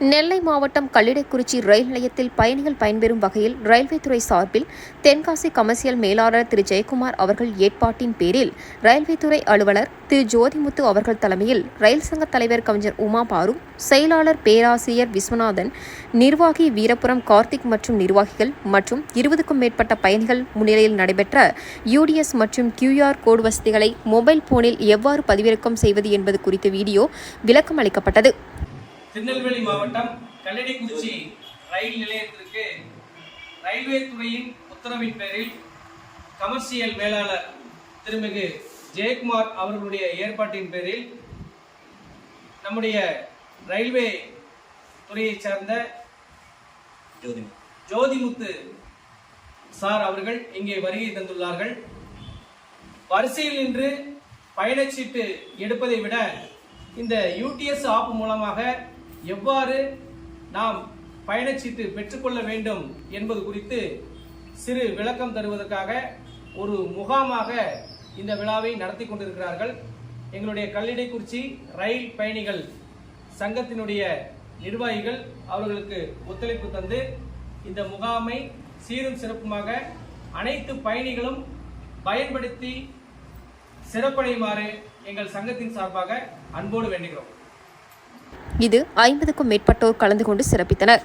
நெல்லை மாவட்டம் கல்லிடைக்குறிச்சி ரயில் நிலையத்தில் பயணிகள் பயன்பெறும் வகையில் ரயில்வே துறை சார்பில் தென்காசி கமர்சியல் மேலாளர் திரு ஜெயக்குமார் அவர்கள் ஏற்பாட்டின் பேரில் ரயில்வே துறை அலுவலர் திரு ஜோதிமுத்து அவர்கள் தலைமையில் ரயில் சங்க தலைவர் கவிஞர் உமா பாரு, செயலாளர் பேராசிரியர் விஸ்வநாதன், நிர்வாகி வீரபுரம் கார்த்திக் மற்றும் நிர்வாகிகள் மற்றும் 20க்கும் மேற்பட்ட பயணிகள் முன்னிலையில் நடைபெற்ற யூடிஎஸ் மற்றும் QR கோடு வசதிகளை மொபைல் போனில் எவ்வாறு பதிவிறக்கம் செய்வது என்பது குறித்த வீடியோ விளக்கம் அளிக்கப்பட்டது. திருநெல்வேலி மாவட்டம் கல்லிடைக்குறிச்சி ரயில் நிலையத்திற்கு ரயில்வே துறையின் உத்தரவின் பேரில் கமர்சியல் மேலாளர் திருமிகு ஜெயக்குமார் அவர்களுடைய ஏற்பாட்டின் பேரில் நம்முடைய ரயில்வே துறையை சார்ந்த ஜோதிமுத்து சார் அவர்கள் இங்கே வருகை தந்துள்ளார்கள். வரிசையில் நின்று பயணச்சீட்டு எடுப்பதை விட இந்த யூடிஎஸ் ஆப் மூலமாக எவ்வாறு நாம் பயணச்சீட்டு பெற்றுக்கொள்ள வேண்டும் என்பது குறித்து சிறு விளக்கம் தருவதற்காக ஒரு முகாமாக இந்த விழாவை நடத்தி கொண்டிருக்கிறார்கள். எங்களுடைய கல்லிடைக்குறிச்சி ரயில் பயணிகள் சங்கத்தினுடைய நிர்வாகிகள் அவர்களுக்கு ஒத்துழைப்பு தந்து இந்த முகாமை சீரும் சிறப்புமாக அனைத்து பயணிகளும் பயன்படுத்தி சிறப்படையுமாறு எங்கள் சங்கத்தின் சார்பாக அன்போடு வேண்டுகிறோம். இது 50க்கும் மேற்பட்டோர் கலந்து கொண்டு சிறப்பித்தனர்.